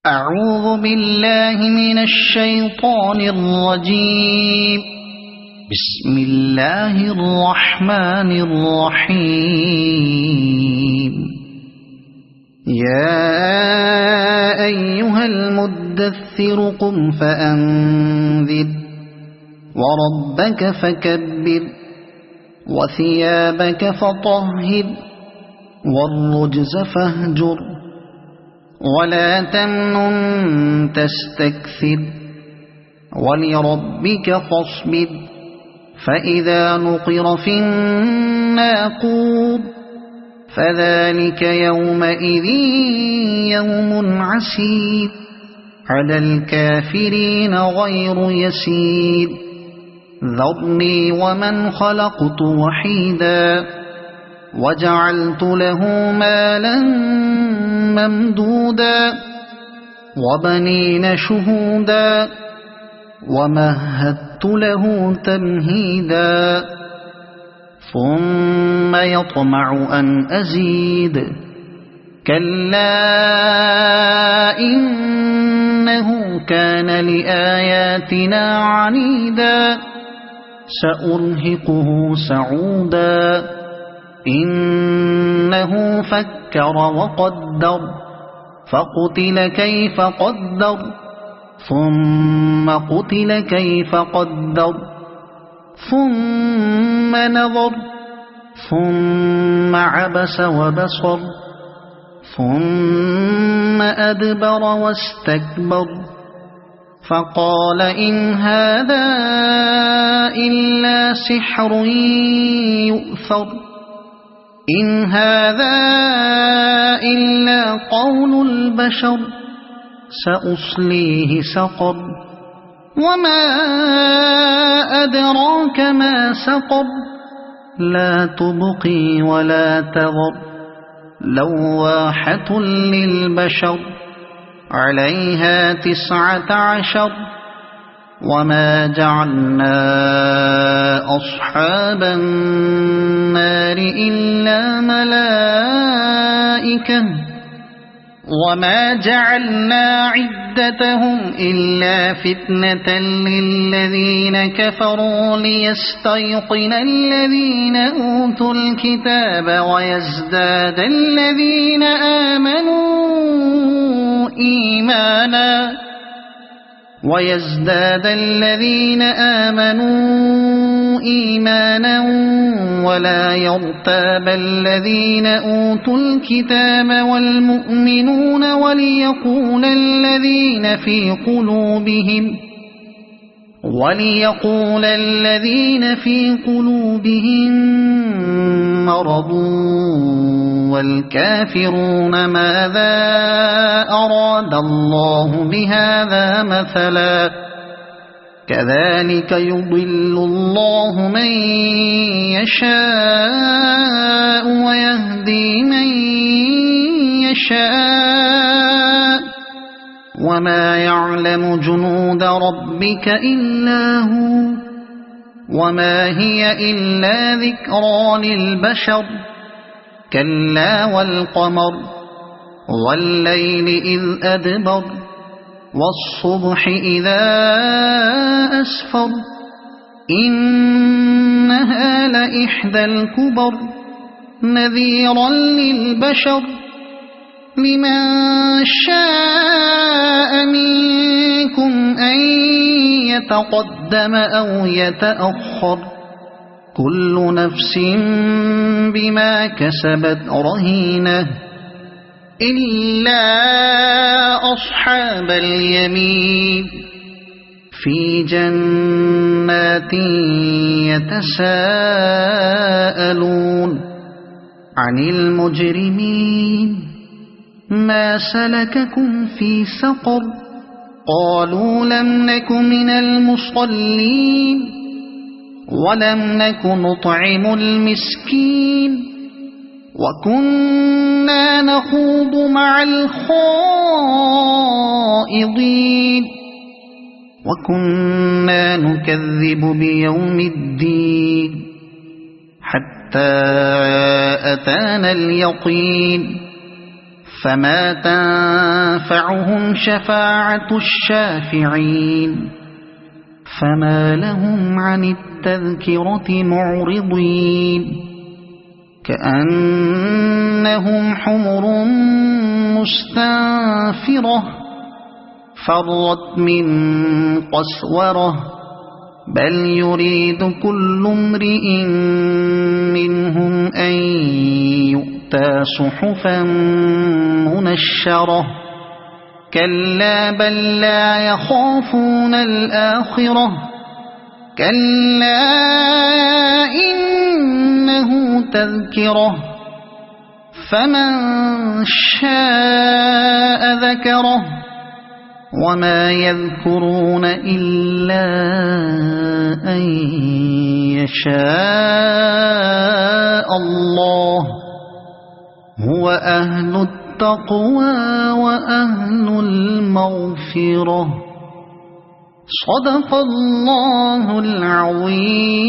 أعوذ بالله من الشيطان الرجيم. بسم الله الرحمن الرحيم. يا أيها المدثر قم فأنذر وربك فكبر وثيابك فطهر والرجز فاهجر ولا تمنن تستكثر ولربك فاصبر فإذا نقر في الناقور فذلك يومئذ يوم عسير على الكافرين غير يسير. ذرني ومن خلقت وحيدا وجعلت له مالا ممدودا وبنين شهودا ومهدت له تمهيدا ثم يطمع أن أزيد كلا إنه كان لآياتنا عنيدا سأرهقه سعودا إنه فكر وقدر فقتل كيف قدر ثم قتل كيف قدر ثم نظر ثم عبس وبصر ثم أدبر واستكبر فقال إن هذا إلا سحر يؤثر إن هذا إلا قول البشر سأصليه سقر وما أدراك ما سقر لا تبقي ولا تذر لواحة للبشر عليها 19 وما جعلنا أصحاب النار إلا ملائكة وما جعلنا عدتهم إلا فتنة للذين كفروا ليستيقن الذين أوتوا الكتاب ويزداد الذين آمنوا إيمانا ولا يرتاب الذين أوتوا الكتاب والمؤمنون وليقول الذين في قلوبهم مرض والكافرون ماذا أراد الله بهذا مثلا كذلك يضل الله من يشاء ويهدي من يشاء وما يعلم جنود ربك إلا هو وما هي إلا ذكرى للبشر كلا والقمر والليل إذ أدبر والصبح إذا أسفر إنها لإحدى الكبر نذيرا للبشر لمن شاء منكم أن يتقدم أو يتأخر كل نفس بما كسبت رهينة إلا أصحاب اليمين في جنات يتساءلون عن المجرمين ما سلككم في سقر قالوا لم نك من المصلين ولم نك نطعم المسكين وكنا نخوض مع الخائضين وكنا نكذب بيوم الدين حتى أتانا اليقين فما تنفعهم شفاعة الشافعين فما لهم عن التذكرة معرضين كأنهم حمر مستنفرة فرت من قسورة بل يريد كل امرئ منهم أن يؤتى صحفا منشرة كلا بل لا يخافون الآخرة كلا إنه تذكرة فمن شاء ذكره وما يذكرون إلا أن يشاء الله هو أهل التقوى وأهل المغفرة صدق الله العظيم.